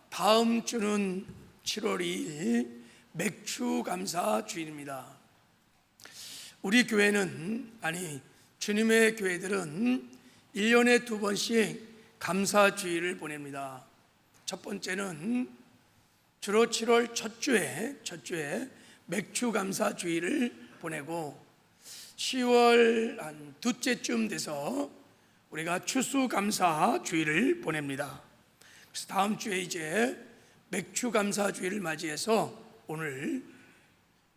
다음 주는 7월 2일 맥주 감사 주일입니다. 우리 교회는, 주님의 교회들은 1년에 2번씩 감사 주일을 보냅니다. 첫 번째는 주로 7월 첫 주에 맥주 감사 주일을 보내고, 10월 한 둘째쯤 돼서 우리가 추수 감사 주일을 보냅니다. 그래서 다음 주에 이제 맥주 감사 주일을 맞이해서 오늘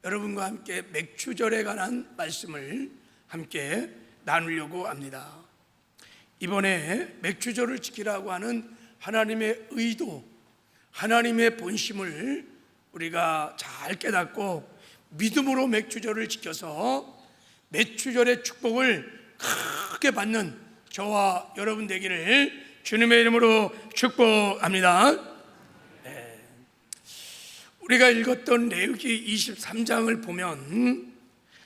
여러분과 함께 맥주절에 관한 말씀을 함께 나누려고 합니다. 이번에 맥주절을 지키라고 하는 하나님의 의도, 하나님의 본심을 우리가 잘 깨닫고 믿음으로 맥주절을 지켜서 맥주절의 축복을 크게 받는 저와 여러분 되기를 주님의 이름으로 축복합니다. 우리가 읽었던 레위기 23장을 보면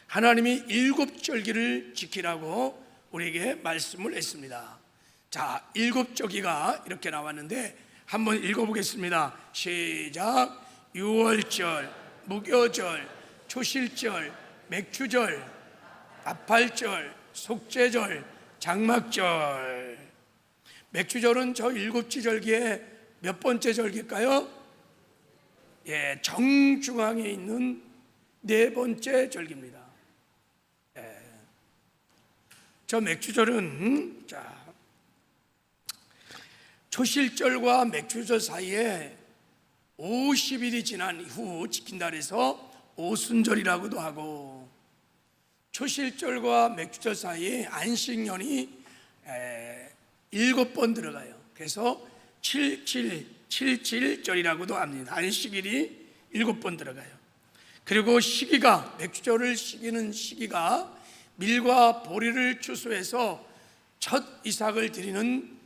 하나님이 7절기를 지키라고 우리에게 말씀을 했습니다. 자, 7절기가 이렇게 나왔는데 한번 읽어보겠습니다. 시작. 유월절, 무교절, 초실절, 맥주절, 나팔절, 속죄절, 장막절. 맥주절은 저 7절기의 몇 번째 절기일까요? 정중앙에 있는 4번째 절기입니다. 저 맥주절은 초실절과 맥주절 사이에 50일이 지난 이후 지킨다 해서 오순절이라고도 하고, 초실절과 맥주절 사이에 안식년이 7번 들어가요. 그래서 77절이라고도 합니다. 안식일이 7번 들어가요. 그리고 시기가, 맥주절을 시기는 시기가 밀과 보리를 추수해서 첫 이삭을 드리는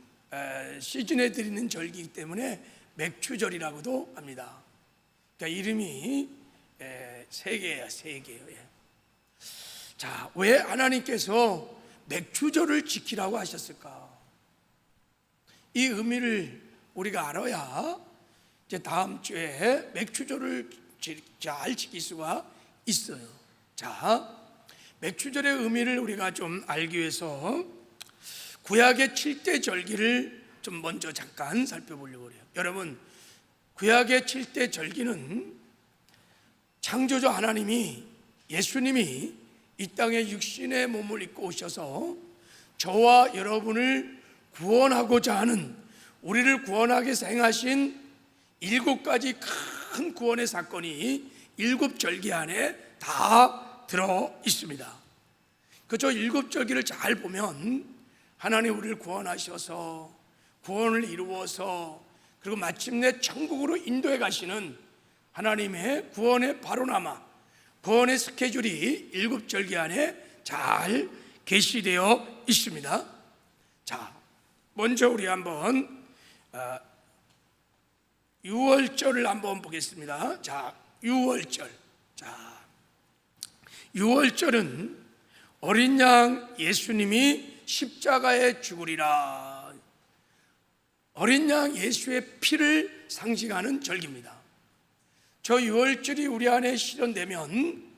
시즌에 드리는 절기이기 때문에 맥주절이라고도 합니다. 그러니까 이름이 3개예요. 자, 왜 하나님께서 맥주절을 지키라고 하셨을까? 이 의미를 우리가 알아야 이제 다음 주에 맥주절을 잘 지킬 수가 있어요. 자, 맥주절의 의미를 우리가 좀 알기 위해서 구약의 7대 절기를 좀 먼저 잠깐 살펴보려고 해요. 여러분, 구약의 7대 절기는 창조주 하나님이, 예수님이 이 땅에 육신의 몸을 입고 오셔서 저와 여러분을 구원하고자 하는, 우리를 구원하기 위해서 행하신 7가지 큰 구원의 사건이 7절기 안에 다 들어 있습니다. 그저 7절기를 잘 보면 하나님 우리를 구원하셔서, 구원을 이루어서, 그리고 마침내 천국으로 인도해 가시는 하나님의 구원의 바로나마, 구원의 스케줄이 7절기 안에 잘 계시되어 있습니다. 자, 먼저 우리 한번 6월절을 한번 보겠습니다. 자, 6월절. 자, 6월절은 어린 양 예수님이 십자가에 죽으리라, 어린 양 예수의 피를 상징하는 절기입니다. 저 6월절이 우리 안에 실현되면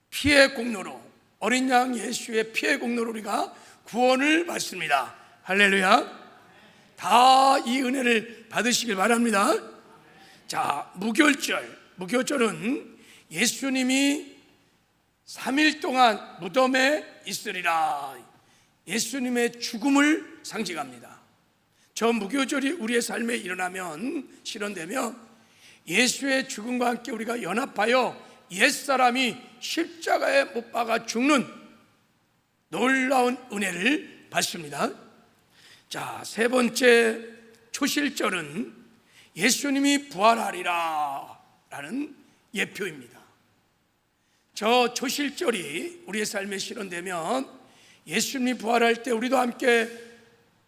피의 공로로, 어린 양 예수의 피의 공로로 우리가 구원을 받습니다. 할렐루야. 다 이 은혜를 받으시길 바랍니다. 자, 무교절은 예수님이 3일 동안 무덤에 있으리라, 예수님의 죽음을 상징합니다. 저 무교절이 우리의 삶에 일어나면, 실현되면 예수의 죽음과 함께 우리가 연합하여 옛사람이 십자가에 못 박아 죽는 놀라운 은혜를 받습니다. 자, 3번째 초실절은 예수님이 부활하리라 라는 예표입니다. 저 초실절이 우리의 삶에 실현되면 예수님이 부활할 때 우리도 함께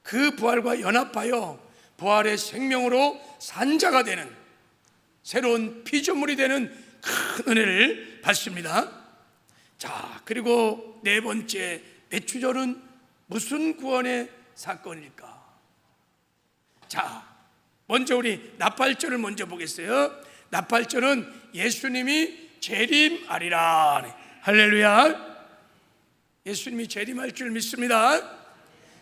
그 부활과 연합하여 부활의 생명으로 산자가 되는, 새로운 피조물이 되는 큰 은혜를 받습니다. 자, 그리고 4번째 맥주절은 무슨 구원의 사건일까? 자, 먼저 우리 나팔절을 먼저 보겠어요. 나팔절은 예수님이 재림하리라. 할렐루야. 예수님이 재림할 줄 믿습니다.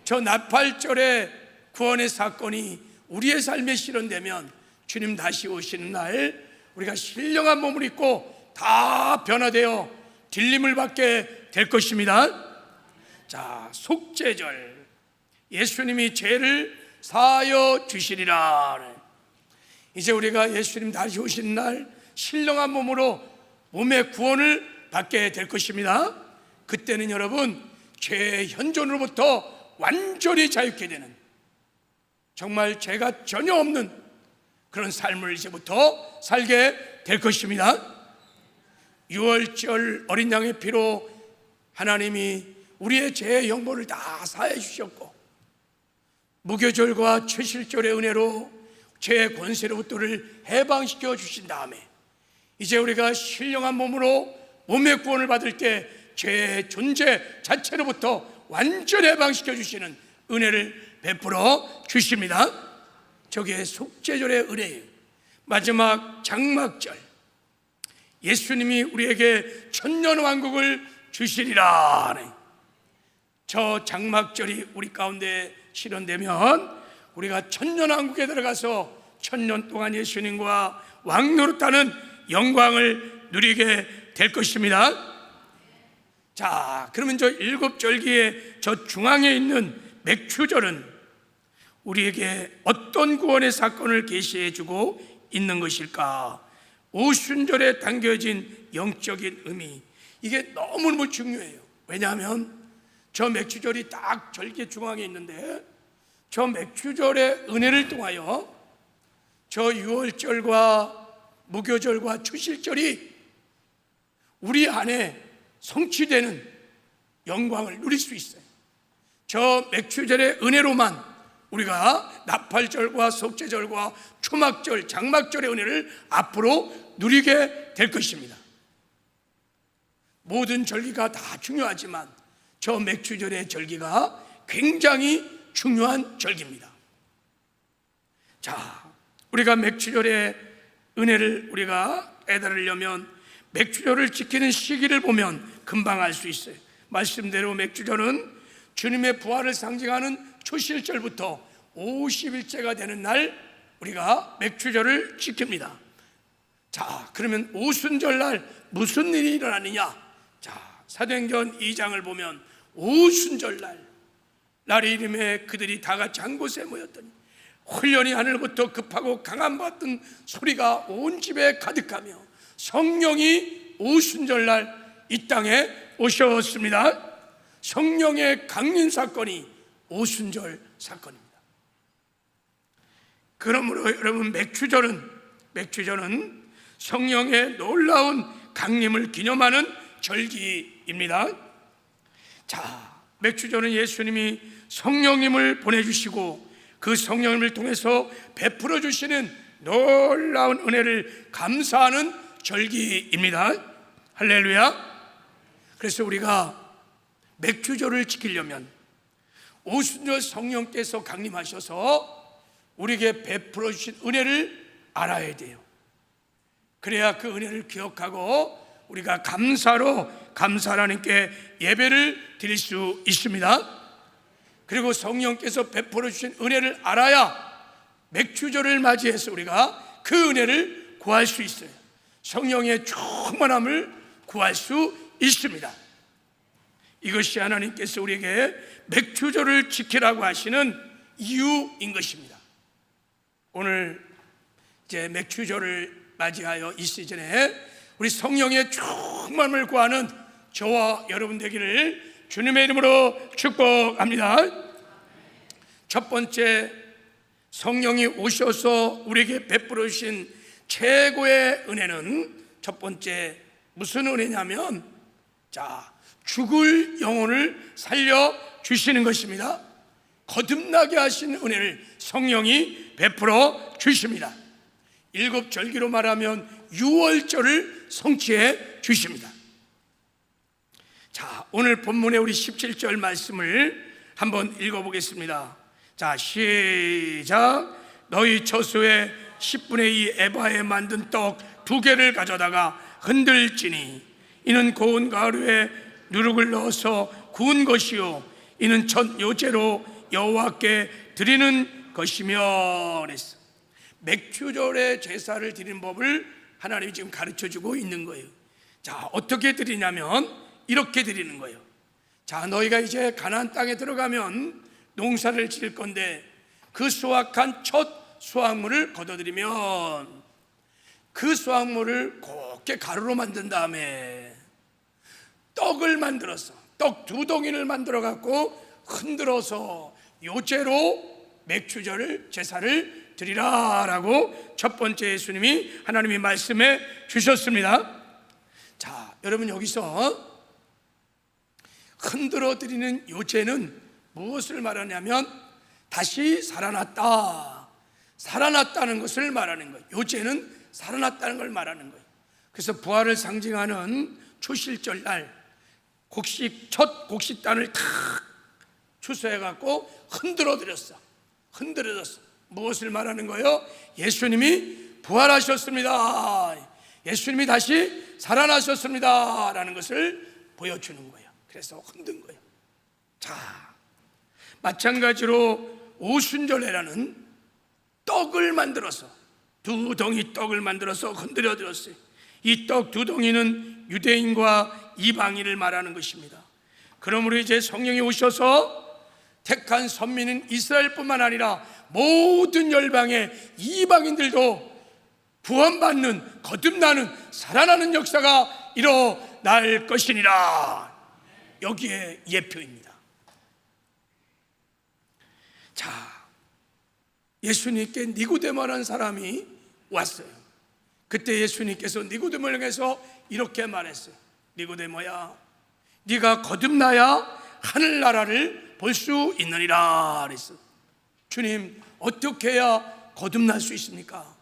저 나팔절의 구원의 사건이 우리의 삶에 실현되면 주님 다시 오시는 날 우리가 신령한 몸을 입고 다 변화되어 딜림을 받게 될 것입니다. 자, 속죄절, 예수님이 죄를 사하여 주시리라. 이제 우리가 예수님 다시 오시는 날 신령한 몸으로 몸의 구원을 받게 될 것입니다. 그때는 여러분 죄의 현존으로부터 완전히 자유케 되는, 정말 죄가 전혀 없는 그런 삶을 이제부터 살게 될 것입니다. 유월절 어린 양의 피로 하나님이 우리의 죄의 형벌을 다 사해 주셨고, 무교절과 최실절의 은혜로 죄의 권세로부터를 해방시켜 주신 다음에 이제 우리가 신령한 몸으로 몸의 구원을 받을 때 죄의 존재 자체로부터 완전히 해방시켜 주시는 은혜를 베풀어 주십니다. 저게 속죄절의 은혜예요. 마지막 장막절, 예수님이 우리에게 천년왕국을 주시리라. 저 장막절이 우리 가운데 실현되면 우리가 천년왕국에 들어가서 천년 동안 예수님과 왕노릇하는 영광을 누리게 될 것입니다. 자, 그러면 저 일곱 절기의 저 중앙에 있는 맥추절은 우리에게 어떤 구원의 사건을 계시해 주고 있는 것일까? 오순절에 담겨진 영적인 의미, 이게 너무너무 중요해요. 왜냐하면 저 맥추절이 딱 절기 중앙에 있는데 저 맥추절의 은혜를 통하여 저 유월절과 무교절과 추실절이 우리 안에 성취되는 영광을 누릴 수 있어요. 저 맥추절의 은혜로만 우리가 나팔절과 속죄절과 초막절, 장막절의 은혜를 앞으로 누리게 될 것입니다. 모든 절기가 다 중요하지만 저 맥추절의 절기가 굉장히 중요한 절기입니다. 자, 우리가 맥추절의 은혜를 우리가 깨달으려면 맥추절을 지키는 시기를 보면 금방 알 수 있어요. 말씀대로 맥추절은 주님의 부활을 상징하는 초실절부터 50일째가 되는 날 우리가 맥추절을 지킵니다. 자, 그러면 오순절날 무슨 일이 일어나느냐? 자, 사도행전 2장을 보면 오순절날 날이 이름에 그들이 다 같이 한 곳에 모였더니 훈련이 하늘부터 급하고 강한 같은 소리가 온 집에 가득하며 성령이 오순절날 이 땅에 오셨습니다. 성령의 강림 사건이 오순절 사건입니다. 그러므로 여러분 맥추절은 성령의 놀라운 강림을 기념하는 절기입니다. 자, 맥추절은 예수님이 성령님을 보내주시고 그 성령님을 통해서 베풀어 주시는 놀라운 은혜를 감사하는 절기입니다. 할렐루야. 그래서 우리가 맥추절을 지키려면 오순절 성령께서 강림하셔서 우리에게 베풀어 주신 은혜를 알아야 돼요. 그래야 그 은혜를 기억하고 우리가 감사로 감사 하나님께 예배를 드릴 수 있습니다. 그리고 성령께서 베풀어 주신 은혜를 알아야 맥추절을 맞이해서 우리가 그 은혜를 구할 수 있어요. 성령의 충만함을 구할 수 있습니다. 이것이 하나님께서 우리에게 맥추절을 지키라고 하시는 이유인 것입니다. 오늘 이제 맥추절을 맞이하여 이 시즌에 우리 성령의 충만함을 구하는 저와 여러분 되기를 주님의 이름으로 축복합니다. 첫 번째, 성령이 오셔서 우리에게 베풀어 주신 최고의 은혜는 첫 번째 무슨 은혜냐면, 자, 죽을 영혼을 살려 주시는 것입니다. 거듭나게 하신 은혜를 성령이 베풀어 주십니다. 일곱 절기로 말하면 유월절을 성취해 주십니다. 자, 오늘 본문의 우리 17절 말씀을 한번 읽어보겠습니다. 자, 시작. 너희 처소에 10분의 2 에바에 만든 떡 2개를 가져다가 흔들지니 이는 고운 가루에 누룩을 넣어서 구운 것이요 이는 첫 요제로 여호와께 드리는 것이며 그랬어. 맥주절에 제사를 드리는 법을 하나님이 지금 가르쳐주고 있는 거예요. 자, 어떻게 드리냐면 이렇게 드리는 거예요. 자, 너희가 이제 가나안 땅에 들어가면 농사를 지을 건데 그 수확한 첫 수확물을 거둬들이면 그 수확물을 곱게 가루로 만든 다음에 떡을 만들어서 떡 2덩이를 만들어 갖고 흔들어서 요제로 맥주절 제사를 드리라라고 첫 번째 예수님이 하나님이 말씀해 주셨습니다. 자, 여러분 여기서 흔들어 드리는 요제는 무엇을 말하냐면 다시 살아났다는 것을 말하는 거예요. 요제는 살아났다는 걸 말하는 거예요. 그래서 부활을 상징하는 초실절 날 첫 곡식단을 탁 추수해 갖고 흔들어졌어. 무엇을 말하는 거예요? 예수님이 부활하셨습니다. 예수님이 다시 살아나셨습니다 라는 것을 보여주는 거예요. 그래서 흔든 거예요. 자, 마찬가지로 오순절에라는 떡을 만들어서 2덩이 떡을 만들어서 흔들어 드렸어요. 이 떡 2덩이는 유대인과 이방인을 말하는 것입니다. 그러므로 이제 성령이 오셔서 택한 선민은 이스라엘뿐만 아니라 모든 열방의 이방인들도 구원받는, 거듭나는, 살아나는 역사가 일어날 것이니라. 여기에 예표입니다. 자, 예수님께 니고데모라는 사람이 왔어요. 그때 예수님께서 니고데모를 향해서 이렇게 말했어요. 니고데모야, 네가 거듭나야 하늘나라를 볼 수 있느니라 그랬어요. 주님, 어떻게 해야 거듭날 수 있습니까?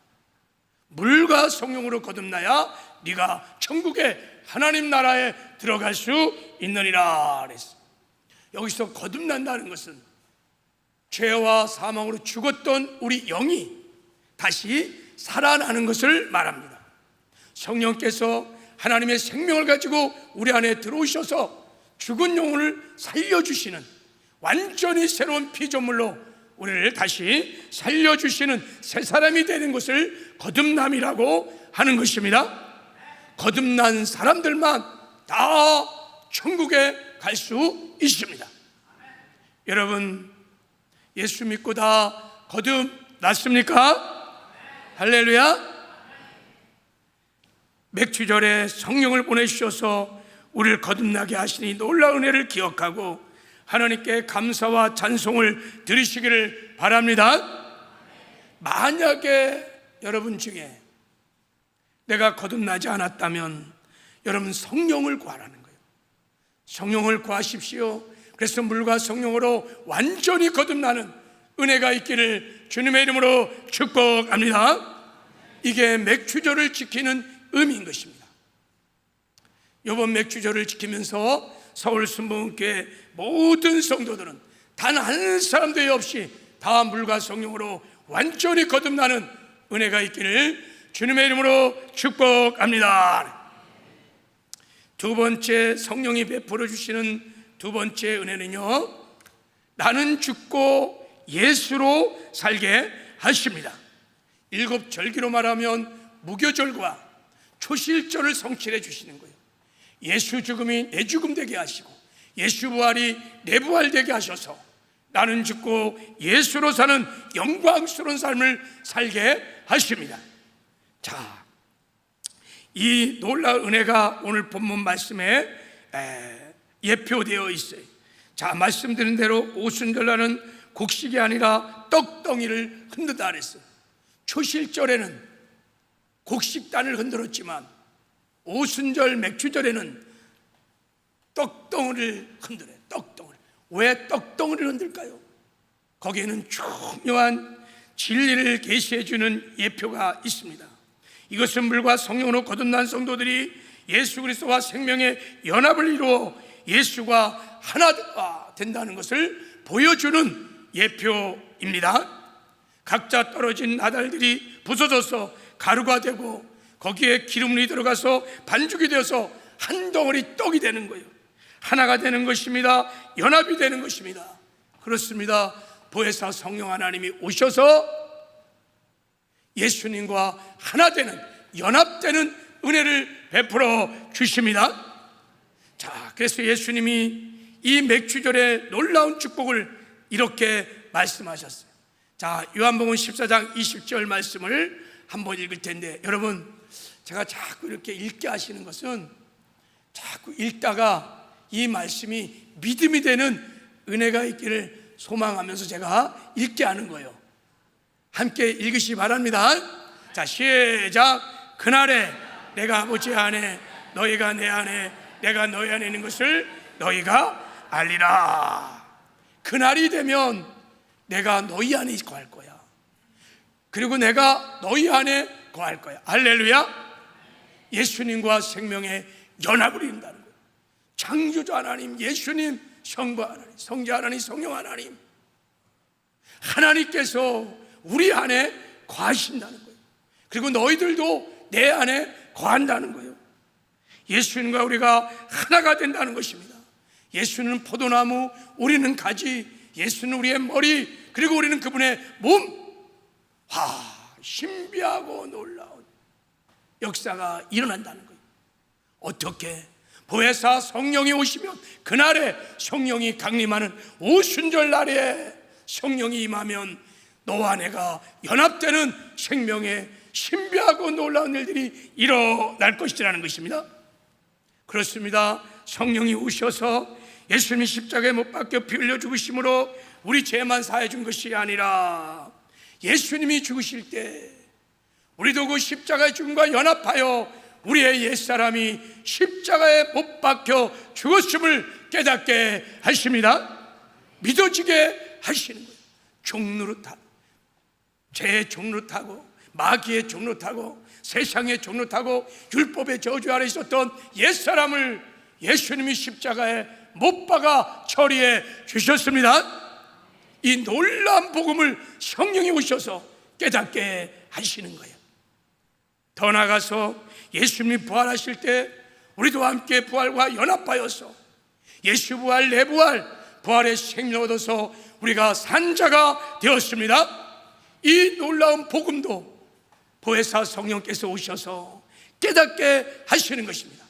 물과 성령으로 거듭나야 네가 천국의 하나님 나라에 들어갈 수 있느니라 그랬어요. 여기서 거듭난다는 것은 죄와 사망으로 죽었던 우리 영이 다시 살아나는 것을 말합니다. 성령께서 하나님의 생명을 가지고 우리 안에 들어오셔서 죽은 영혼을 살려주시는, 완전히 새로운 피조물로 우리를 다시 살려주시는 새 사람이 되는 것을 거듭남이라고 하는 것입니다. 거듭난 사람들만 다 천국에 갈 수 있습니다. 여러분, 예수 믿고 다 거듭났습니까? 할렐루야. 맥주절에 성령을 보내주셔서 우리를 거듭나게 하시니 놀라운 은혜를 기억하고 하나님께 감사와 찬송을 드리시기를 바랍니다. 만약에 여러분 중에 내가 거듭나지 않았다면 여러분 성령을 구하라는 거예요. 성령을 구하십시오. 그래서 물과 성령으로 완전히 거듭나는 은혜가 있기를 주님의 이름으로 축복합니다. 이게 맥주절을 지키는 의미인 것입니다. 이번 맥주절을 지키면서 서울순복음교회 모든 성도들은 단 한 사람도 없이 다 물과 성령으로 완전히 거듭나는 은혜가 있기를 주님의 이름으로 축복합니다. 두 번째, 성령이 베풀어 주시는 두 번째 은혜는요, 나는 죽고 예수로 살게 하십니다. 7절기로 말하면 무교절과 초실절을 성취해 주시는 거예요. 예수 죽음이 내 죽음 되게 하시고 예수 부활이 내 부활 되게 하셔서 나는 죽고 예수로 사는 영광스러운 삶을 살게 하십니다. 자, 이 놀라운 은혜가 오늘 본문 말씀에 예표되어 있어요. 자, 말씀드린 대로 오순절날은 곡식이 아니라 떡덩이를 흔들다 그랬어요. 초실절에는 곡식단을 흔들었지만 오순절 맥주절에는 떡덩이를 흔들어요. 떡덩이. 왜 떡덩이를 흔들까요? 거기에는 중요한 진리를 계시해 주는 예표가 있습니다. 이것은 물과 성령으로 거듭난 성도들이 예수 그리스도와 생명의 연합을 이루어 예수가 하나가 된다는 것을 보여주는 예표입니다. 각자 떨어진 나달들이 부서져서 가루가 되고 거기에 기름이 들어가서 반죽이 되어서 한 덩어리 떡이 되는 거예요. 하나가 되는 것입니다. 연합이 되는 것입니다. 그렇습니다. 보혜사 성령 하나님이 오셔서 예수님과 하나 되는, 연합되는 은혜를 베풀어 주십니다. 자, 그래서 예수님이 이 맥주절의 놀라운 축복을 이렇게 말씀하셨어요. 자, 요한복음 14장 20절 말씀을 한번 읽을 텐데, 여러분, 제가 자꾸 이렇게 읽게 하시는 것은 자꾸 읽다가 이 말씀이 믿음이 되는 은혜가 있기를 소망하면서 제가 읽게 하는 거예요. 함께 읽으시기 바랍니다. 자, 시작. 그날에 내가 아버지 안에, 너희가 내 안에, 내가 너희 안에 있는 것을 너희가 알리라. 그날이 되면 내가 너희 안에 거할 거야. 그리고 내가 너희 안에 거할 거야. 할렐루야. 예수님과 생명의 연합을 이룬다는 거예요. 창조주 하나님, 예수님, 성부 하나님, 성자 하나님, 성령 하나님, 하나님께서 우리 안에 거하신다는 거예요. 그리고 너희들도 내 안에 거한다는 거예요. 예수님과 우리가 하나가 된다는 것입니다. 예수는 포도나무, 우리는 가지, 예수는 우리의 머리, 그리고 우리는 그분의 몸. 신비하고 놀라운 역사가 일어난다는 거예요. 어떻게? 보혜사 성령이 오시면, 그날에 성령이 강림하는 오순절 날에 성령이 임하면 너와 내가 연합되는 생명의 신비하고 놀라운 일들이 일어날 것이라는 것입니다. 그렇습니다. 성령이 오셔서 예수님이 십자가에 못 박혀 피 흘려 죽으심으로 우리 죄만 사해 준 것이 아니라, 예수님이 죽으실 때 우리도 그 십자가의 죽음과 연합하여 우리의 옛사람이 십자가에 못 박혀 죽었음을 깨닫게 하십니다. 믿어지게 하시는 거예요. 종로로 타고, 죄의 종로 타고, 마귀의 종로 타고, 세상의 종로 타고, 율법의 저주 아래 있었던 옛사람을 예수님이 십자가에 못 박아 처리해 주셨습니다. 이 놀라운 복음을 성령이 오셔서 깨닫게 하시는 거예요. 더 나아가서 예수님이 부활하실 때 우리도 함께 부활과 연합하여서 예수 부활, 내 부활, 부활의 생명을 얻어서 우리가 산자가 되었습니다. 이 놀라운 복음도 보혜사 성령께서 오셔서 깨닫게 하시는 것입니다.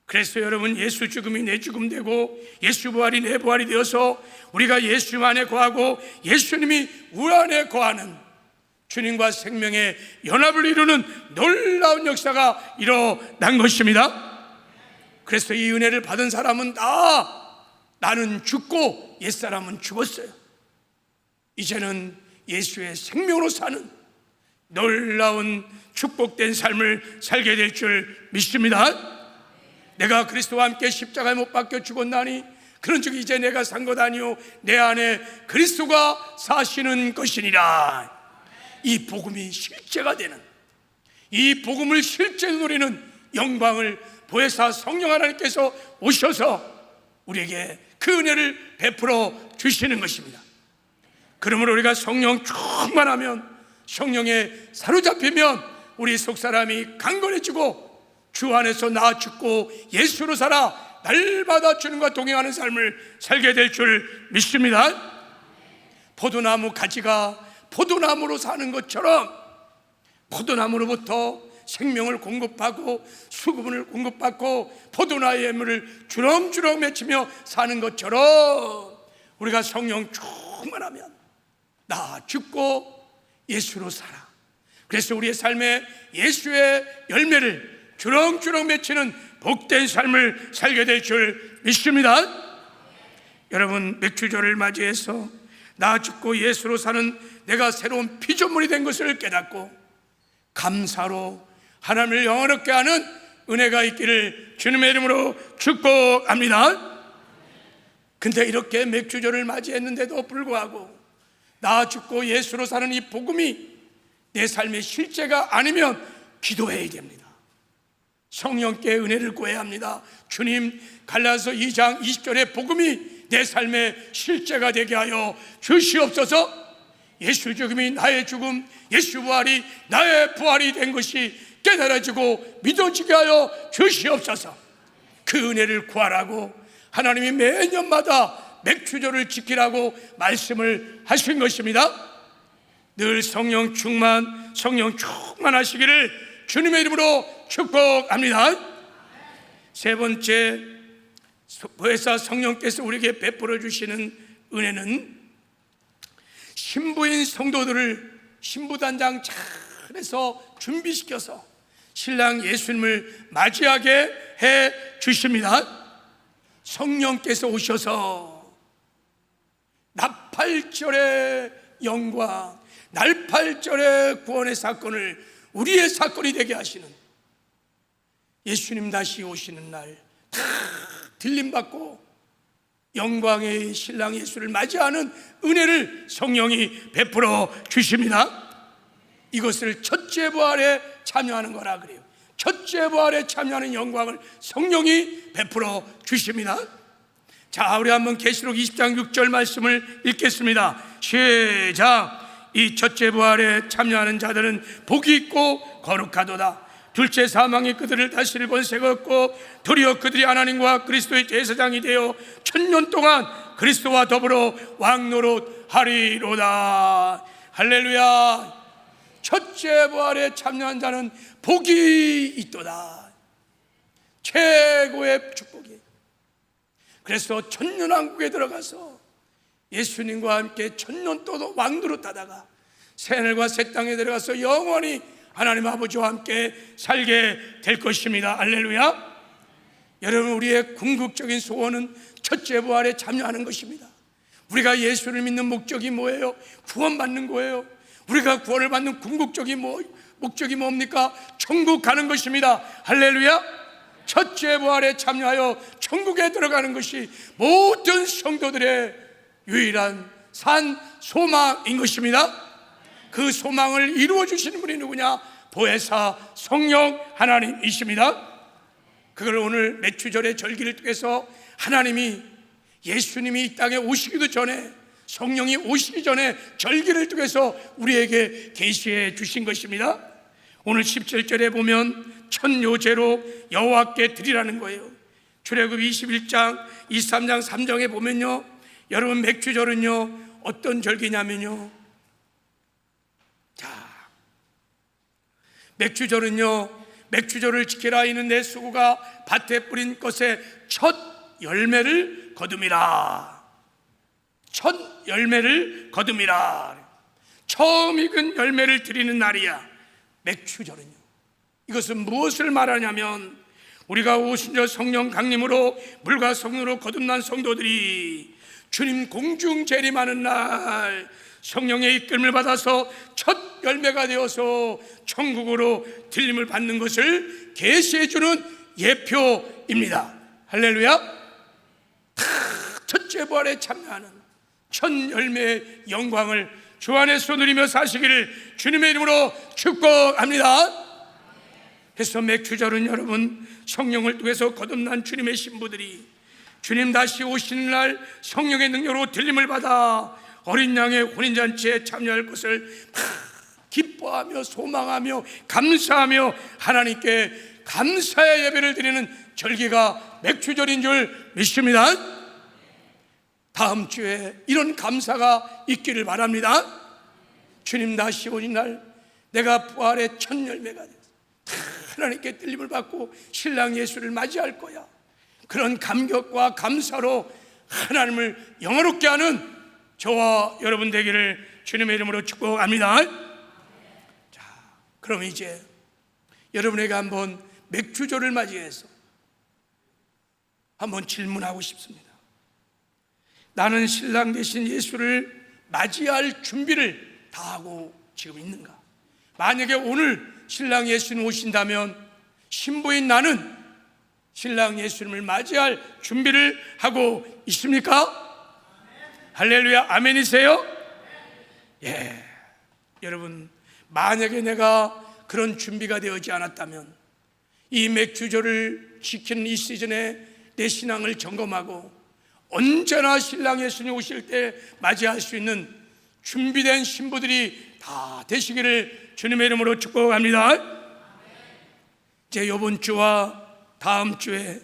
그래서 여러분, 예수 죽음이 내 죽음 되고 예수 부활이 내 부활이 되어서 우리가 예수 안에 거하고 예수님이 우리 안에 거하는 주님과 생명의 연합을 이루는 놀라운 역사가 일어난 것입니다. 그래서 이 은혜를 받은 사람은 나는 죽고 옛사람은 죽었어요. 이제는 예수의 생명으로 사는 놀라운 축복된 삶을 살게 될 줄 믿습니다. 내가 그리스도와 함께 십자가에 못 박혀 죽었나니 그런즉 이제 내가 산 것 아니요 내 안에 그리스도가 사시는 것이니라. 이 복음이 실제가 되는, 이 복음을 실제로 누리는 영광을 보혜사 성령 하나님께서 오셔서 우리에게 그 은혜를 베풀어 주시는 것입니다. 그러므로 우리가 성령 충만하면, 성령에 사로잡히면 우리 속사람이 강건해지고 주 안에서 나 죽고 예수로 살아 날마다 주님과 동행하는 삶을 살게 될 줄 믿습니다. 포도나무 가지가 포도나무로 사는 것처럼 포도나무로부터 생명을 공급하고 수분을 공급받고 포도나무의 물을 주렁주렁 맺히며 사는 것처럼 우리가 성령 충만하면 나 죽고 예수로 살아. 그래서 우리의 삶에 예수의 열매를 주렁주렁 맺히는 복된 삶을 살게 될 줄 믿습니다. 여러분, 맥주절을 맞이해서 나 죽고 예수로 사는 내가 새로운 피조물이 된 것을 깨닫고 감사로 하나님을 영원롭게 하는 은혜가 있기를 주님의 이름으로 축복합니다. 근데 이렇게 맥주절을 맞이했는데도 불구하고 나 죽고 예수로 사는 이 복음이 내 삶의 실제가 아니면 기도해야 됩니다. 성령께 은혜를 구해야 합니다. 주님, 갈라서 2장 20절의 복음이 내 삶의 실제가 되게 하여 주시옵소서. 예수 죽음이 나의 죽음, 예수 부활이 나의 부활이 된 것이 깨달아지고 믿어지게 하여 주시옵소서. 그 은혜를 구하라고 하나님이 매년마다 맥주절을 지키라고 말씀을 하신 것입니다. 늘 성령 충만하시기를 주님의 이름으로 축복합니다. 세 번째, 보혜사 성령께서 우리에게 베풀어 주시는 은혜는 신부인 성도들을 신부단장 잘해서 준비시켜서 신랑 예수님을 맞이하게 해 주십니다. 성령께서 오셔서 나팔절의 영광, 날팔절의 구원의 사건을 우리의 사건이 되게 하시는, 예수님 다시 오시는 날 다 들림받고 영광의 신랑 예수를 맞이하는 은혜를 성령이 베풀어 주십니다. 이것을 첫째 부활에 참여하는 거라 그래요. 첫째 부활에 참여하는 영광을 성령이 베풀어 주십니다. 자, 우리 한번 계시록 20장 6절 말씀을 읽겠습니다. 시작. 이 첫째 부활에 참여하는 자들은 복이 있고 거룩하도다. 둘째 사망이 그들을 다스릴 권세가 없고 도리어 그들이 하나님과 그리스도의 제사장이 되어 1000년 동안 그리스도와 더불어 왕노릇하리로다. 할렐루야. 첫째 부활에 참여한 자는 복이 있도다. 최고의 축복이. 그래서 천년왕국에 들어가서 예수님과 함께 1000년 동안 왕노릇하다가 새하늘과 새 땅에 들어가서 영원히 하나님 아버지와 함께 살게 될 것입니다. 할렐루야. 여러분, 우리의 궁극적인 소원은 첫째 부활에 참여하는 것입니다. 우리가 예수를 믿는 목적이 뭐예요? 구원받는 거예요. 우리가 구원을 받는 궁극적인 목적이 뭡니까? 천국 가는 것입니다. 할렐루야. 첫째 부활에 참여하여 천국에 들어가는 것이 모든 성도들의 유일한 산 소망인 것입니다. 그 소망을 이루어 주시는 분이 누구냐? 보혜사 성령 하나님이십니다. 그걸 오늘 맥주절의 절기를 통해서 하나님이, 예수님이 이 땅에 오시기도 전에, 성령이 오시기 전에 절기를 통해서 우리에게 계시해 주신 것입니다. 오늘 17절에 보면 첫 요제로 여호와께 드리라는 거예요. 출애굽 21장 23장 3장에 보면요, 여러분, 맥주절은요 어떤 절기냐면요, 자, 맥주절을 지키라. 이는 내 수고가 밭에 뿌린 것의 첫 열매를 거둠이라. 첫 열매를 거둠이라. 처음 익은 열매를 드리는 날이야, 맥주절은요. 이것은 무엇을 말하냐면, 우리가 오신 저 성령 강림으로 물과 성령으로 거듭난 성도들이 주님 공중 재림하는 날 성령의 이끌림을 받아서 첫 열매가 되어서 천국으로 들림을 받는 것을 계시해 주는 예표입니다. 할렐루야. 첫째 부활에 참여하는 첫 열매의 영광을 주 안에서 누리며 사시기를 주님의 이름으로 축복합니다. 그래서 맥주절은 여러분, 성령을 통해서 거듭난 주님의 신부들이 주님 다시 오시는 날 성령의 능력으로 들림을 받아 어린 양의 혼인잔치에 참여할 것을 기뻐하며 소망하며 감사하며 하나님께 감사의 예배를 드리는 절기가 맥주절인 줄 믿습니다. 다음 주에 이런 감사가 있기를 바랍니다. 주님 다시 오는 날 내가 부활의 첫 열매가 돼서 하나님께 들림을 받고 신랑 예수를 맞이할 거야. 그런 감격과 감사로 하나님을 영화롭게 하는 저와 여러분 되기를 주님의 이름으로 축복합니다. 자, 그럼 이제 여러분에게 한번 맥주절을 맞이해서 한번 질문하고 싶습니다. 나는 신랑 대신 예수를 맞이할 준비를 다 하고 지금 있는가? 만약에 오늘 신랑 예수님 오신다면 신부인 나는 신랑 예수님을 맞이할 준비를 하고 있습니까? 할렐루야, 아멘이세요? 예. 여러분, 만약에 내가 그런 준비가 되어지 않았다면 이 맥주절을 지키는 이 시즌에 내 신앙을 점검하고 언제나 신랑 예수님 오실 때 맞이할 수 있는 준비된 신부들이 다 되시기를 주님의 이름으로 축복합니다. 이제 이번 주와 다음 주에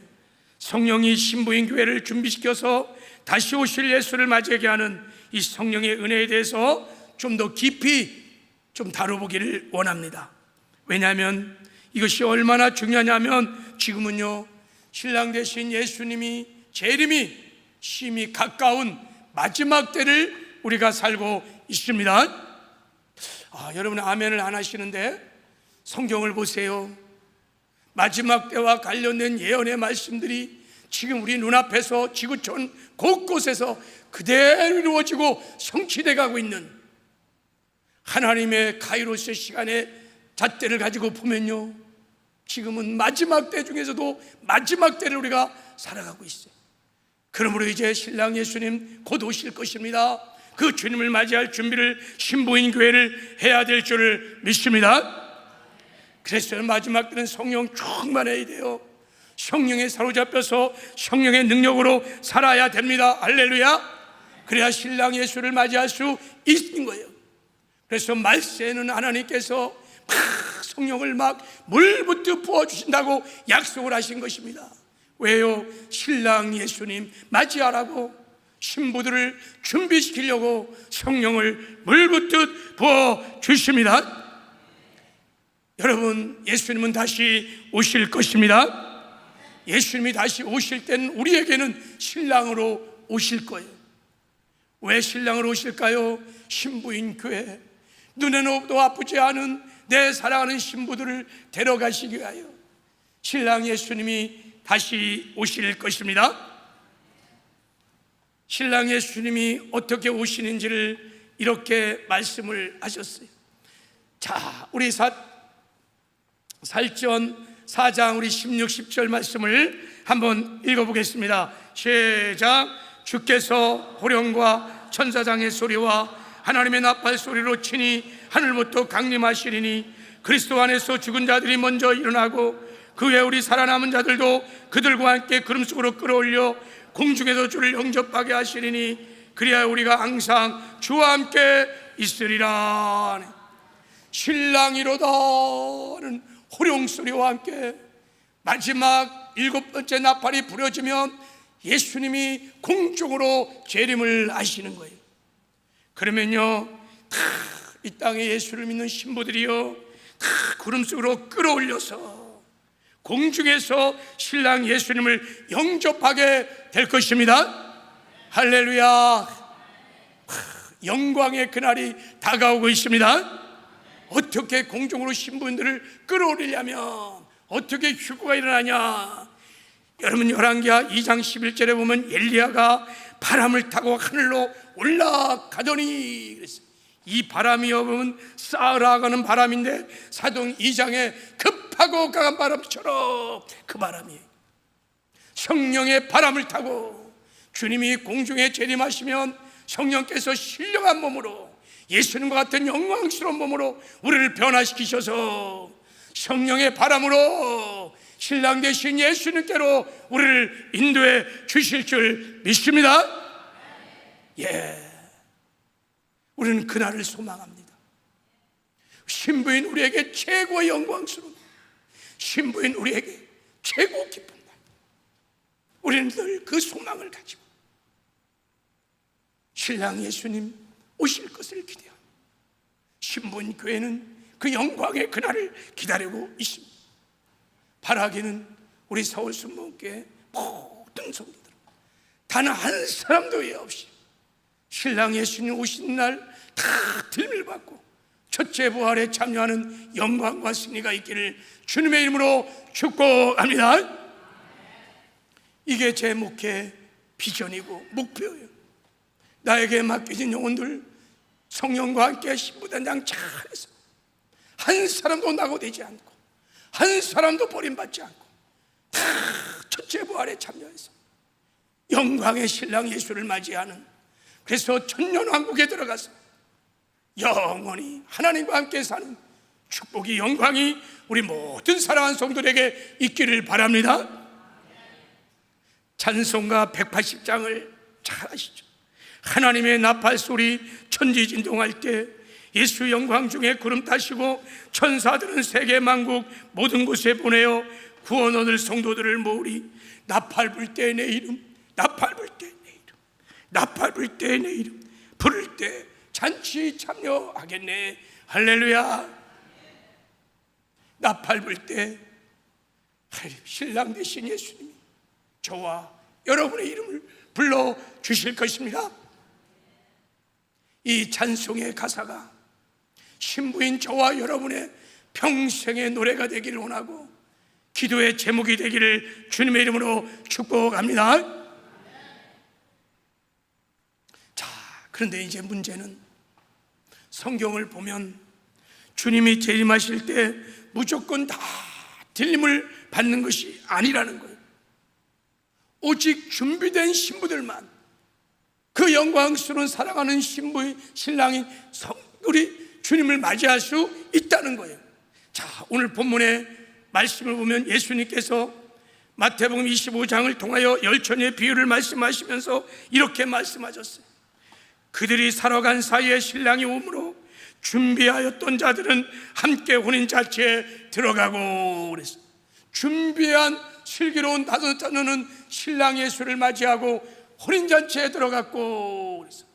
성령이 신부인 교회를 준비시켜서 다시 오실 예수를 맞이하게 하는 이 성령의 은혜에 대해서 좀 더 깊이 좀 다뤄보기를 원합니다. 왜냐하면 이것이 얼마나 중요하냐면 지금은요, 신랑 되신 예수님이 재림이 심히 가까운 마지막 때를 우리가 살고 있습니다. 여러분 아멘을 안 하시는데 성경을 보세요. 마지막 때와 관련된 예언의 말씀들이 지금 우리 눈앞에서 지구촌 곳곳에서 그대로 이루어지고 성취돼 가고 있는 하나님의 카이로스 시간의 잣대를 가지고 보면요, 지금은 마지막 때 중에서도 마지막 때를 우리가 살아가고 있어요. 그러므로 이제 신랑 예수님 곧 오실 것입니다. 그 주님을 맞이할 준비를 신부인 교회를 해야 될 줄을 믿습니다. 그래서 마지막 때는 성령 충만해야 돼요. 성령에 사로잡혀서 성령의 능력으로 살아야 됩니다. 할렐루야. 그래야 신랑 예수를 맞이할 수 있는 거예요. 그래서 말세에는 하나님께서 막 성령을 막 물부터 부어주신다고 약속을 하신 것입니다. 왜요? 신랑 예수님 맞이하라고, 신부들을 준비시키려고 성령을 물붓듯 부어주십니다. 여러분, 예수님은 다시 오실 것입니다. 예수님이 다시 오실 때는 우리에게는 신랑으로 오실 거예요. 왜 신랑으로 오실까요? 신부인 교회, 눈에는 도 아프지 않은 내 사랑하는 신부들을 데려가시기 위하여 신랑 예수님이 다시 오실 것입니다. 신랑 예수님이 어떻게 오시는지를 이렇게 말씀을 하셨어요. 자, 우리 사도행전 4장 우리 16, 17절 말씀을 한번 읽어보겠습니다. 시작. 주께서 호령과 천사장의 소리와 하나님의 나팔 소리로 치니 하늘부터 강림하시리니 그리스도 안에서 죽은 자들이 먼저 일어나고 그 외에 우리 살아남은 자들도 그들과 함께 구름 속으로 끌어올려 공중에서 주를 영접하게 하시리니 그리하여 우리가 항상 주와 함께 있으리라. 신랑이로다는 호령소리와 함께 마지막 7번째 나팔이 부려지면 예수님이 공중으로 재림을 하시는 거예요. 그러면요, 다 이 땅에 예수를 믿는 신부들이요, 다 구름 속으로 끌어올려서 공중에서 신랑 예수님을 영접하게 될 것입니다. 할렐루야. 영광의 그날이 다가오고 있습니다. 어떻게 공중으로 신부들을 끌어올리려면 어떻게 휴거가 일어나냐? 여러분, 열왕기하 2장 11절에 보면 엘리야가 바람을 타고 하늘로 올라가더니 그랬어요. 이 바람이 여러분 쌓으라가는 바람인데 사도행 2장에 급하고 강한 바람처럼 그 바람이 성령의 바람을 타고 주님이 공중에 재림하시면 성령께서 신령한 몸으로 예수님과 같은 영광스러운 몸으로 우리를 변화시키셔서 성령의 바람으로 신랑 되신 예수님께로 우리를 인도해 주실 줄 믿습니다. 우리는 그날을 소망합니다. 신부인 우리에게 최고의 영광스러운, 신부인 우리에게 최고 기쁜 날, 우리는 늘 그 소망을 가지고 신랑 예수님 오실 것을 기대합니다. 신부인 교회는 그 영광의 그날을 기다리고 있습니다. 바라기는 우리 서울순복음교회 모든 성도들 단 한 사람도 예 없이 신랑 예수님 오신 날 다 들밀받고 첫째 부활에 참여하는 영광과 승리가 있기를 주님의 이름으로 축복합니다. 이게 제 목회 비전이고 목표예요. 나에게 맡겨진 영혼들 성령과 함께 신부단장 잘해서 한 사람도 낙오되지 않고 한 사람도 버림받지 않고 다 첫째 부활에 참여해서 영광의 신랑 예수를 맞이하는, 그래서 천년왕국에 들어가서 영원히 하나님과 함께 사는 축복이, 영광이 우리 모든 사랑하는 성도들에게 있기를 바랍니다. 찬송가 180장을 잘 아시죠? 하나님의 나팔 소리 천지진동할 때 예수 영광 중에 구름 타시고 천사들은 세계 만국 모든 곳에 보내어 구원 얻을 성도들을 모으리. 나팔 불 때 내 이름, 나팔 불 때 내 이름, 나팔 불 때 내 이름, 부를 때 잔치 참여하겠네. 할렐루야. 나팔 불 때 신랑 되신 예수님이 저와 여러분의 이름을 불러주실 것입니다. 이 찬송의 가사가 신부인 저와 여러분의 평생의 노래가 되기를 원하고 기도의 제목이 되기를 주님의 이름으로 축복합니다. 자, 그런데 이제 문제는 성경을 보면 주님이 재림하실 때 무조건 다 들림을 받는 것이 아니라는 거예요. 오직 준비된 신부들만, 그 영광스러운 사랑하는 신부의 신랑인 성들이 주님을 맞이할 수 있다는 거예요. 자, 오늘 본문의 말씀을 보면 예수님께서 마태복음 25장을 통하여 열처녀의 비유를 말씀하시면서 이렇게 말씀하셨어요. 그들이 살아간 사이에 신랑이 오므로 준비하였던 자들은 함께 혼인잔치에 들어가고 그랬어요. 준비한 슬기로운 다섯 자녀는 신랑 예수를 맞이하고 혼인잔치에 들어갔고 그랬어요.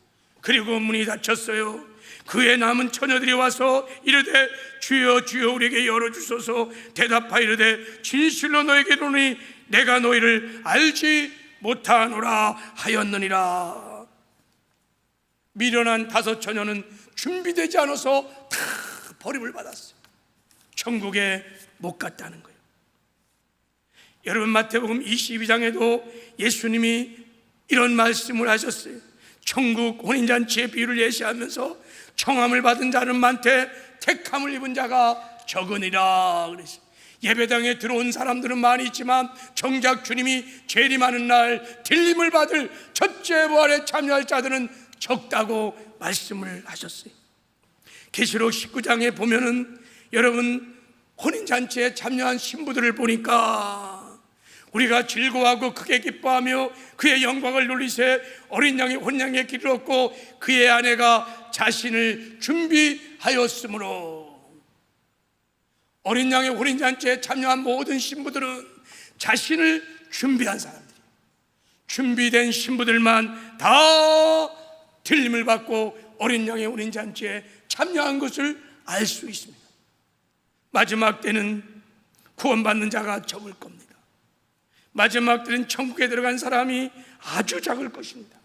그리고 문이 닫혔어요. 그의 남은 처녀들이 와서 이르되 주여 주여 우리에게 열어주소서. 대답하여 이르되 진실로 너에게 이르노니 내가 너희를 알지 못하노라 하였느니라. 미련한 다섯 처녀는 준비되지 않아서 다 버림을 받았어요. 천국에 못 갔다는 거예요. 여러분, 마태복음 22장에도 예수님이 이런 말씀을 하셨어요. 천국 혼인잔치의 비유를 예시하면서 청함을 받은 자는 많되 택함을 입은 자가 적으니라 그랬어요. 예배당에 들어온 사람들은 많이 있지만 정작 주님이 재림하는 날 들림을 받을 첫째 부활에 참여할 자들은 적다고 말씀을 하셨어요. 계시록 19장에 보면은 여러분, 혼인잔치에 참여한 신부들을 보니까 우리가 즐거워하고 크게 기뻐하며 그의 영광을 누리세 어린 양의 혼양의 길을 얻고 그의 아내가 자신을 준비하였으므로. 어린 양의 혼인잔치에 참여한 모든 신부들은 자신을 준비한 사람들이에요. 준비된 신부들만 다 들림을 받고 어린 양의 혼인잔치에 참여한 것을 알 수 있습니다. 마지막 때는 구원받는 자가 적을 겁니다. 마지막 때는 천국에 들어간 사람이 아주 작을 것입니다.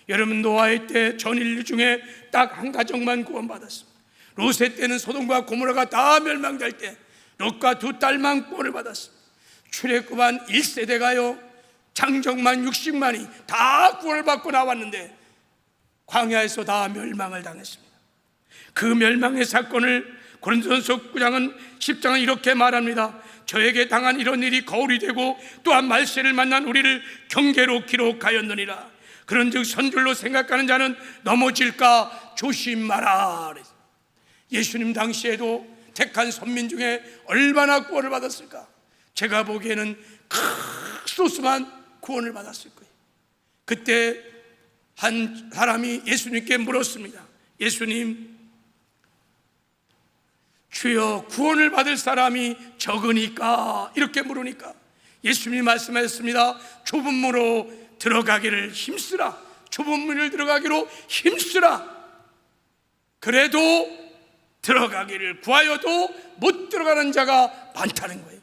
여러분, 노아의 때 전 인류 중에 딱 한 가정만 구원받았습니다. 롯의 때는 소돔과 고모라가 다 멸망될 때 롯과 두 딸만 구원을 받았습니다. 출애굽한 1세대가요 장정만 60만이 다 구원을 받고 나왔는데 광야에서 다 멸망을 당했습니다. 그 멸망의 사건을 고린도전서 9장은 10장은 이렇게 말합니다. 저에게 당한 이런 일이 거울이 되고 또한 말세를 만난 우리를 경계로 기록하였느니라. 그런즉 선줄로 생각하는 자는 넘어질까 조심하라. 예수님 당시에도 택한 선민 중에 얼마나 구원을 받았을까? 제가 보기에는 극소수만 구원을 받았을 거예요. 그때 한 사람이 예수님께 물었습니다. 예수님, 주여 구원을 받을 사람이 적으니까, 이렇게 물으니까 예수님이 말씀하셨습니다. 좁은 문으로 들어가기를 힘쓰라. 좁은 문을 들어가기로 힘쓰라. 그래도 들어가기를 구하여도 못 들어가는 자가 많다는 거예요.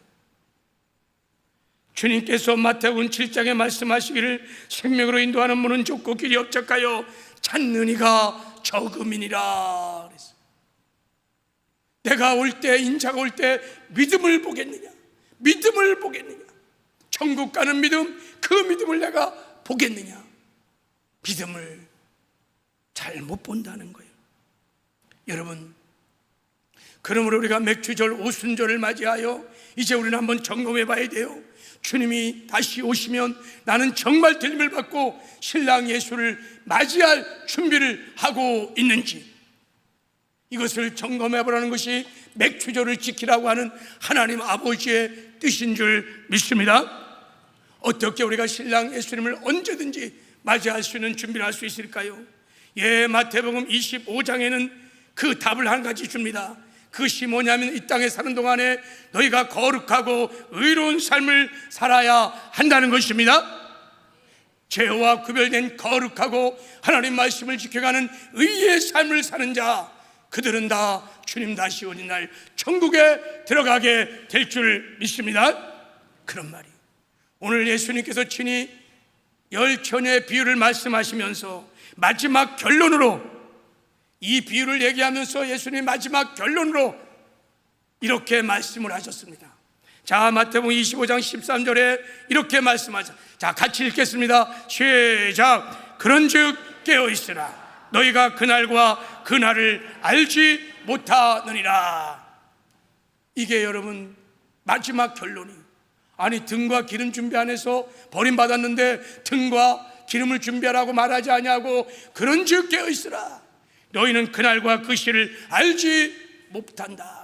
주님께서 마태복음 7장에 말씀하시기를 생명으로 인도하는 문은 좁고 길이 협착하여 찾는 이가 적음이니라 그랬어요. 내가 올 때, 인자가 올 때 믿음을 보겠느냐? 믿음을 보겠느냐? 천국 가는 믿음, 그 믿음을 내가 보겠느냐? 믿음을 잘 못 본다는 거예요. 여러분, 그러므로 우리가 맥주절 오순절을 맞이하여 이제 우리는 한번 점검해 봐야 돼요. 주님이 다시 오시면 나는 정말 들림을 받고 신랑 예수를 맞이할 준비를 하고 있는지, 이것을 점검해 보라는 것이 맥주절을 지키라고 하는 하나님 아버지의 뜻인 줄 믿습니다. 어떻게 우리가 신랑 예수님을 언제든지 맞이할 수 있는 준비를 할 수 있을까요? 예, 마태복음 25장에는 그 답을 한 가지 줍니다. 그것이 뭐냐면 이 땅에 사는 동안에 너희가 거룩하고 의로운 삶을 살아야 한다는 것입니다. 죄와 구별된 거룩하고 하나님 말씀을 지켜가는 의의 삶을 사는 자, 그들은 다 주님 다시 오는 날 천국에 들어가게 될 줄 믿습니다. 그런 말이 오늘 예수님께서 친히 열처녀의 비유를 말씀하시면서 마지막 결론으로 이 비유를 얘기하면서 예수님 마지막 결론으로 이렇게 말씀을 하셨습니다. 자, 마태복음 25장 13절에 이렇게 말씀하죠. 자, 같이 읽겠습니다. 시작. 그런즉 깨어있으라. 너희가 그날과 그날을 알지 못하느니라. 이게 여러분 마지막 결론이. 아니, 등과 기름 준비 안 해서 버림받았는데 등과 기름을 준비하라고 말하지 아니하고 그런즉 깨어있으라. 너희는 그날과 그 시를 알지 못한다.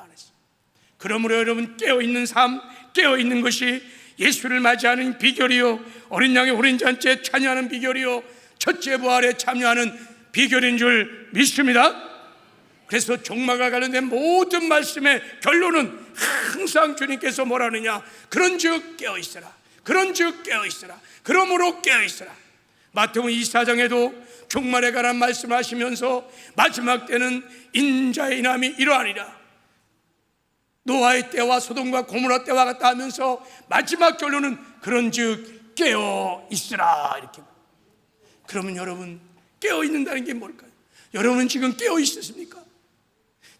그러므로 여러분, 깨어있는 삶, 깨어있는 것이 예수를 맞이하는 비결이요, 어린 양의 오랜 잔치에 참여하는 비결이요, 첫째 부활에 참여하는 비결인 줄 믿습니다. 그래서 종말과 관련된 모든 말씀의 결론은 항상 주님께서 뭐라느냐, 그런즉 깨어있으라, 그런즉 깨어있으라, 그러므로 깨어있으라. 마태복음 24장에도 종말에 관한 말씀하시면서 마지막 때는 인자의 인함이 이러하리라. 노아의 때와 소돔과 고모라 때와 같다 하면서 마지막 결론은 그런즉 깨어 있으라. 이렇게. 그러면 여러분, 깨어 있는다는 게 뭘까요? 여러분 지금 깨어 있으십니까?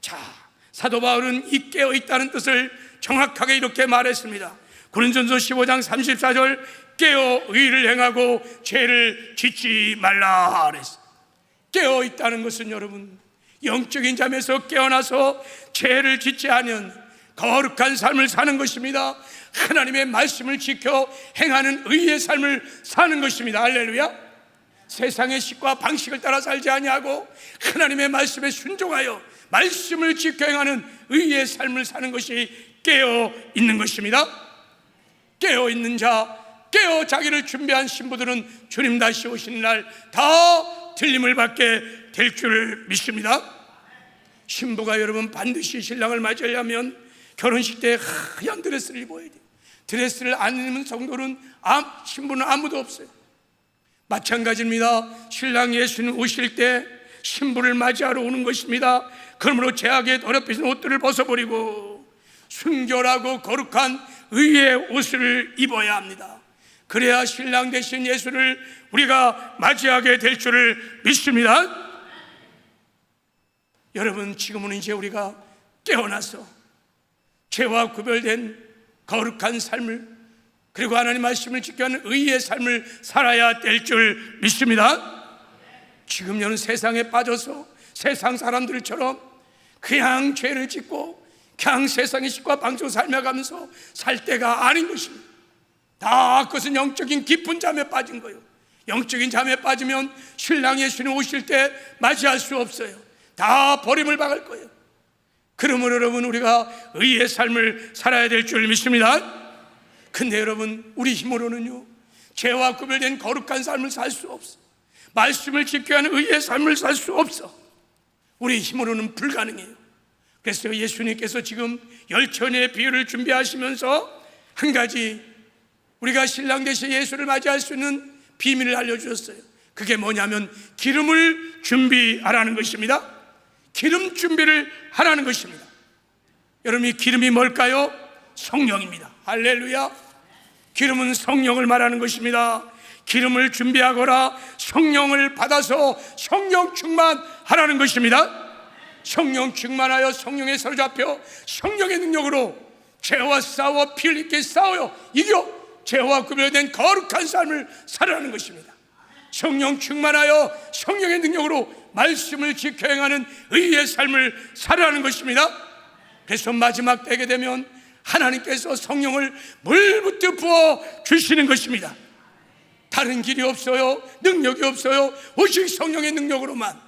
자, 사도 바울은 이 깨어 있다는 뜻을 정확하게 이렇게 말했습니다. 고린도전서 15장 34절, 깨어 의를 행하고 죄를 짓지 말라 그랬어요. 깨어 있다는 것은 여러분, 영적인 잠에서 깨어나서 죄를 짓지 않은 거룩한 삶을 사는 것입니다. 하나님의 말씀을 지켜 행하는 의의 삶을 사는 것입니다. 할렐루야. 세상의 식과 방식을 따라 살지 아니하고 하나님의 말씀에 순종하여 말씀을 지켜 행하는 의의 삶을 사는 것이 깨어 있는 것입니다. 깨어 있는 자, 깨어 자기를 준비한 신부들은 주님 다시 오시는 날 다 틀림을 받게 될 줄 믿습니다. 신부가 여러분 반드시 신랑을 맞으려면 결혼식 때 하얀 드레스를 입어야 돼요. 드레스를 안 입는 성도는 신부는 아무도 없어요. 마찬가지입니다. 신랑 예수님 오실 때 신부를 맞이하러 오는 것입니다. 그러므로 죄악에 더럽혀진 옷들을 벗어버리고 순결하고 거룩한 의의 옷을 입어야 합니다. 그래야 신랑 되신 예수를 우리가 맞이하게 될 줄을 믿습니다. 여러분, 지금은 이제 우리가 깨어나서 죄와 구별된 거룩한 삶을, 그리고 하나님 말씀을 지켜하는 의의 삶을 살아야 될 줄 믿습니다. 지금 여는 세상에 빠져서 세상 사람들처럼 그냥 죄를 짓고 그냥 세상의 식과 방식으로 살며가면서 살 때가 아닌 것입니다. 다 그것은 영적인 깊은 잠에 빠진 거예요. 영적인 잠에 빠지면 신랑 예수님 오실 때 맞이할 수 없어요. 다 버림을 받을 거예요. 그러므로 여러분, 우리가 의의 삶을 살아야 될 줄 믿습니다. 근데 여러분, 우리 힘으로는요, 죄와 구별된 거룩한 삶을 살 수 없어. 말씀을 지켜야 하는 의의 삶을 살 수 없어. 우리 힘으로는 불가능해요. 그래서 예수님께서 지금 열처녀의 비유를 준비하시면서 한 가지 우리가 신랑 되신 예수를 맞이할 수 있는 비밀을 알려주셨어요. 그게 뭐냐면 기름을 준비하라는 것입니다. 기름 준비를 하라는 것입니다. 여러분, 이 기름이 뭘까요? 성령입니다. 할렐루야. 기름은 성령을 말하는 것입니다. 기름을 준비하거라. 성령을 받아서 성령 충만하라는 것입니다. 성령 충만하여 성령에 사로잡혀 성령의 능력으로 죄와 싸워 피 흘리게 싸워요 이겨 죄와 구별된 거룩한 삶을 살아가는 것입니다. 성령 충만하여 성령의 능력으로 말씀을 지켜 행하는 의의 삶을 살아가는 것입니다. 그래서 마지막 때게 되면 하나님께서 성령을 물부터 부어 주시는 것입니다. 다른 길이 없어요. 능력이 없어요. 오직 성령의 능력으로만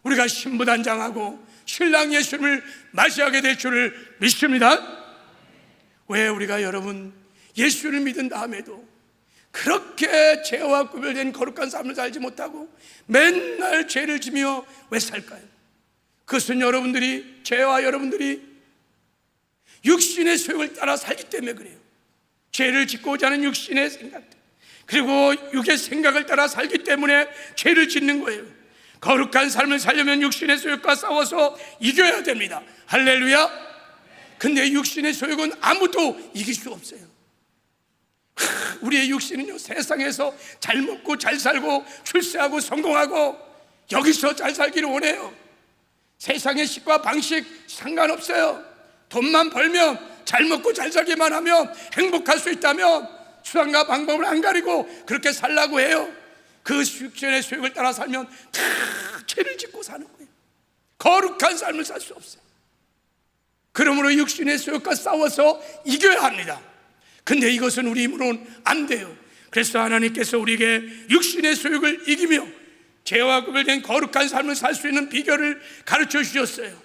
우리가 신부단장하고 신랑 예수님을 맞이하게 될 줄을 믿습니다. 왜 우리가 여러분 예수를 믿은 다음에도 그렇게 죄와 구별된 거룩한 삶을 살지 못하고 맨날 죄를 지며 왜 살까요? 그것은 여러분들이, 죄와 여러분들이 육신의 소욕을 따라 살기 때문에 그래요. 죄를 짓고자 하는 육신의 생각, 그리고 육의 생각을 따라 살기 때문에 죄를 짓는 거예요. 거룩한 삶을 살려면 육신의 소욕과 싸워서 이겨야 됩니다. 할렐루야. 근데 육신의 소욕은 아무도 이길 수 없어요. 우리의 육신은요, 세상에서 잘 먹고 잘 살고 출세하고 성공하고 여기서 잘 살기를 원해요. 세상의 식과 방식 상관없어요. 돈만 벌면, 잘 먹고 잘 살기만 하면, 행복할 수 있다면 수단과 방법을 안 가리고 그렇게 살라고 해요. 그 육신의 소욕을 따라 살면 다 죄를 짓고 사는 거예요. 거룩한 삶을 살 수 없어요. 그러므로 육신의 소욕과 싸워서 이겨야 합니다. 근데 이것은 우리 힘으로는 안 돼요. 그래서 하나님께서 우리에게 육신의 소욕을 이기며 죄와 구별된 거룩한 삶을 살 수 있는 비결을 가르쳐 주셨어요.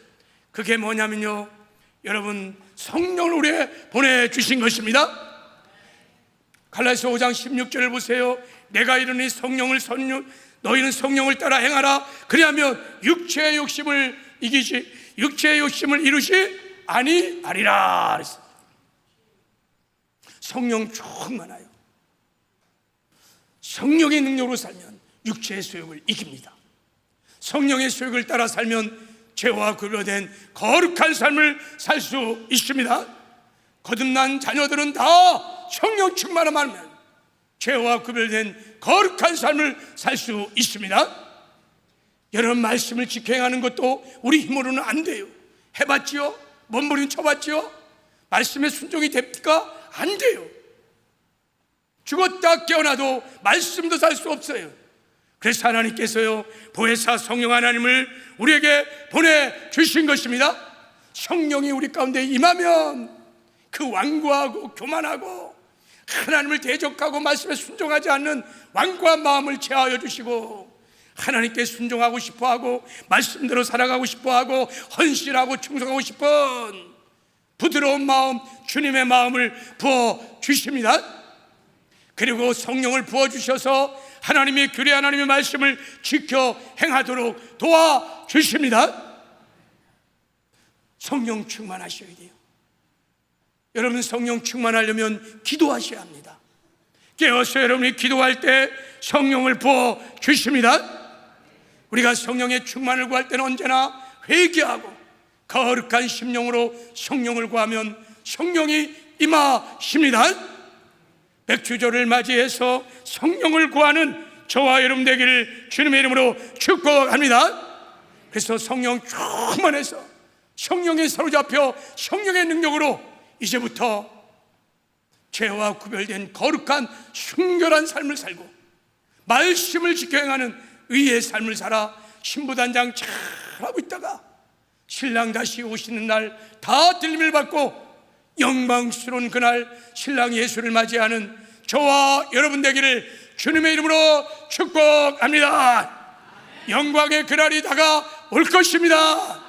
그게 뭐냐면요, 여러분, 성령을 우리에게 보내주신 것입니다. 갈라디아서 5장 16절을 보세요. 내가 이르니 너희는 성령을 따라 행하라. 그리하면 육체의 욕심을 이기지, 육체의 욕심을 이루지 아니하리라 그랬어요. 성령 충만하여 성령의 능력으로 살면 육체의 소욕을 이깁니다. 성령의 소욕을 따라 살면 죄와 구별된 거룩한 삶을 살 수 있습니다. 거듭난 자녀들은 다 성령 충만함 하면 죄와 구별된 거룩한 삶을 살 수 있습니다. 여러분, 말씀을 지켜 행하는 것도 우리 힘으로는 안 돼요. 해봤지요? 몸부림쳐봤지요? 말씀에 순종이 됩니까? 안 돼요. 죽었다 깨어나도 말씀도 살 수 없어요. 그래서 하나님께서요, 보혜사 성령 하나님을 우리에게 보내주신 것입니다. 성령이 우리 가운데 임하면 그 완고하고 교만하고 하나님을 대적하고 말씀에 순종하지 않는 완고한 마음을 제하여 주시고, 하나님께 순종하고 싶어하고 말씀대로 살아가고 싶어하고 헌신하고 충성하고 싶은 부드러운 마음, 주님의 마음을 부어주십니다. 그리고 성령을 부어주셔서 하나님의 규례, 하나님의 말씀을 지켜 행하도록 도와주십니다. 성령 충만하셔야 돼요. 여러분, 성령 충만하려면 기도하셔야 합니다. 깨어서 여러분이 기도할 때 성령을 부어주십니다. 우리가 성령의 충만을 구할 때는 언제나 회개하고 거룩한 심령으로 성령을 구하면 성령이 임하십니다. 백주절을 맞이해서 성령을 구하는 저와 여러분 되기를 주님의 이름으로 축복합니다. 그래서 성령 충만해서 성령에 사로잡혀 성령의 능력으로 이제부터 죄와 구별된 거룩한 순결한 삶을 살고 말씀을 지켜 행하는 의의 삶을 살아 신부단장 잘하고 있다가 신랑 다시 오시는 날 다 들림을 받고 영광스러운 그날 신랑 예수를 맞이하는 저와 여러분 되기를 주님의 이름으로 축복합니다. 영광의 그날이 다가올 것입니다.